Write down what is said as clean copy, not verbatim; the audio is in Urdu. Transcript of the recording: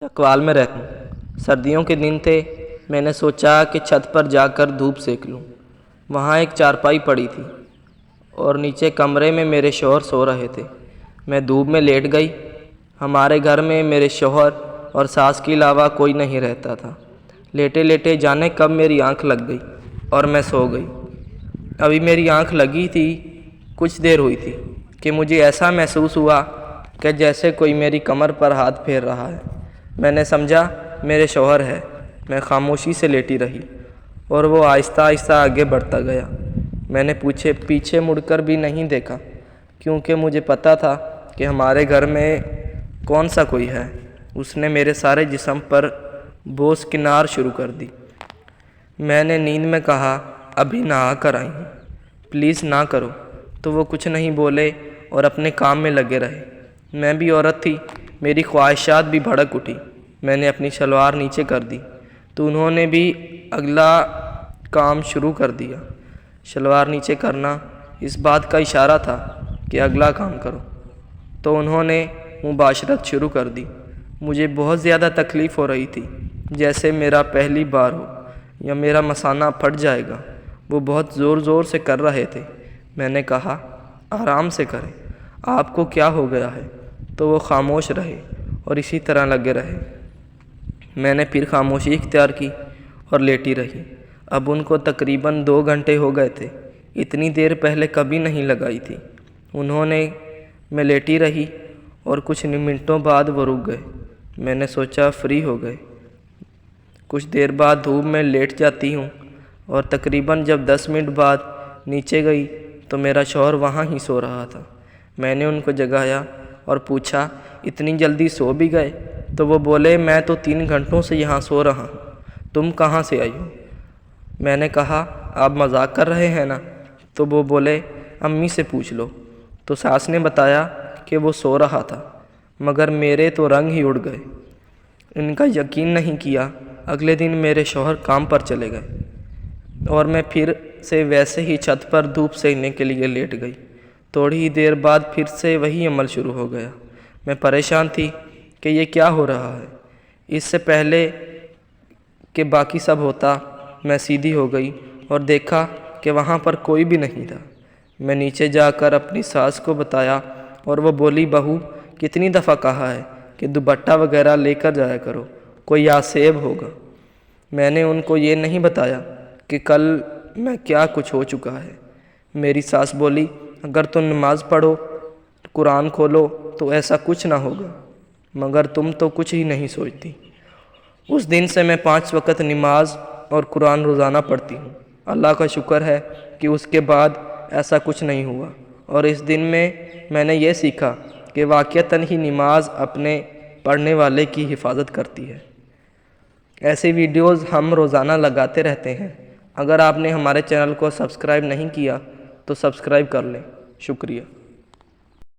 اقوال میں رہتا ہوں۔ سردیوں کے دن تھے۔ میں نے سوچا کہ چھت پر جا کر دھوپ سیک لوں۔ وہاں ایک چارپائی پڑی تھی اور نیچے کمرے میں میرے شوہر سو رہے تھے۔ میں دھوپ میں لیٹ گئی۔ ہمارے گھر میں میرے شوہر اور ساس کے علاوہ کوئی نہیں رہتا تھا۔ لیٹے لیٹے جانے کب میری آنکھ لگ گئی اور میں سو گئی۔ ابھی میری آنکھ لگی تھی، کچھ دیر ہوئی تھی کہ مجھے ایسا محسوس ہوا کہ جیسے کوئی میری کمر پر ہاتھ پھیر رہا ہے۔ میں نے سمجھا میرے شوہر ہے۔ میں خاموشی سے لیٹی رہی اور وہ آہستہ آہستہ آگے بڑھتا گیا۔ میں نے پیچھے مڑ کر بھی نہیں دیکھا کیونکہ مجھے پتہ تھا کہ ہمارے گھر میں کون سا کوئی ہے۔ اس نے میرے سارے جسم پر بوس کنار شروع کر دی۔ میں نے نیند میں کہا، ابھی نہا کر آئی ہوں، پلیز نہ کرو۔ تو وہ کچھ نہیں بولے اور اپنے کام میں لگے رہے۔ میں بھی عورت تھی، میری خواہشات بھی بھڑک اٹھی۔ میں نے اپنی شلوار نیچے کر دی تو انہوں نے بھی اگلا کام شروع کر دیا۔ شلوار نیچے کرنا اس بات کا اشارہ تھا کہ اگلا کام کرو، تو انہوں نے مباشرت شروع کر دی۔ مجھے بہت زیادہ تکلیف ہو رہی تھی، جیسے میرا پہلی بار ہو یا میرا مثانہ پھٹ جائے گا۔ وہ بہت زور زور سے کر رہے تھے۔ میں نے کہا، آرام سے کریں، آپ کو کیا ہو گیا ہے؟ تو وہ خاموش رہے اور اسی طرح لگے رہے۔ میں نے پھر خاموشی اختیار کی اور لیٹی رہی۔ اب ان کو تقریباً 2 گھنٹے ہو گئے تھے۔ اتنی دیر پہلے کبھی نہیں لگائی تھی۔ میں لیٹی رہی اور کچھ منٹوں بعد وہ رک گئے۔ میں نے سوچا فری ہو گئے۔ کچھ دیر بعد دھوپ میں لیٹ جاتی ہوں اور تقریباً جب 10 منٹ بعد نیچے گئی تو میرا شوہر وہاں ہی سو رہا تھا۔ میں نے ان کو جگایا اور پوچھا، اتنی جلدی سو بھی گئے؟ تو وہ بولے، میں تو 3 گھنٹوں سے یہاں سو رہا ہوں، تم کہاں سے آئی ہو؟ میں نے کہا، آپ مذاق کر رہے ہیں نا؟ تو وہ بولے، امی سے پوچھ لو۔ تو ساس نے بتایا کہ وہ سو رہا تھا، مگر میرے تو رنگ ہی اڑ گئے۔ ان کا یقین نہیں کیا۔ اگلے دن میرے شوہر کام پر چلے گئے اور میں پھر سے ویسے ہی چھت پر دھوپ سیکنے کے لیے لیٹ گئی۔ تھوڑی ہی دیر بعد پھر سے وہی عمل شروع ہو گیا۔ میں پریشان تھی کہ یہ کیا ہو رہا ہے۔ اس سے پہلے کہ باقی سب ہوتا، میں سیدھی ہو گئی اور دیکھا کہ وہاں پر کوئی بھی نہیں تھا۔ میں نیچے جا کر اپنی ساس کو بتایا اور وہ بولی، بہو، کتنی دفعہ کہا ہے کہ دوپٹہ وغیرہ لے کر جایا کرو، کوئی آسیب ہوگا۔ میں نے ان کو یہ نہیں بتایا کہ کل میں کیا کچھ ہو چکا ہے۔ میری ساس بولی، اگر تم نماز پڑھو، قرآن کھولو تو ایسا کچھ نہ ہوگا، مگر تم تو کچھ ہی نہیں سوچتی۔ اس دن سے میں 5 وقت نماز اور قرآن روزانہ پڑھتی ہوں۔ اللہ کا شکر ہے کہ اس کے بعد ایسا کچھ نہیں ہوا، اور اس دن میں نے یہ سیکھا کہ واقعتاً ہی نماز اپنے پڑھنے والے کی حفاظت کرتی ہے۔ ایسی ویڈیوز ہم روزانہ لگاتے رہتے ہیں۔ اگر آپ نے ہمارے چینل کو سبسکرائب نہیں کیا تو سبسکرائب کر لیں۔ شکریہ۔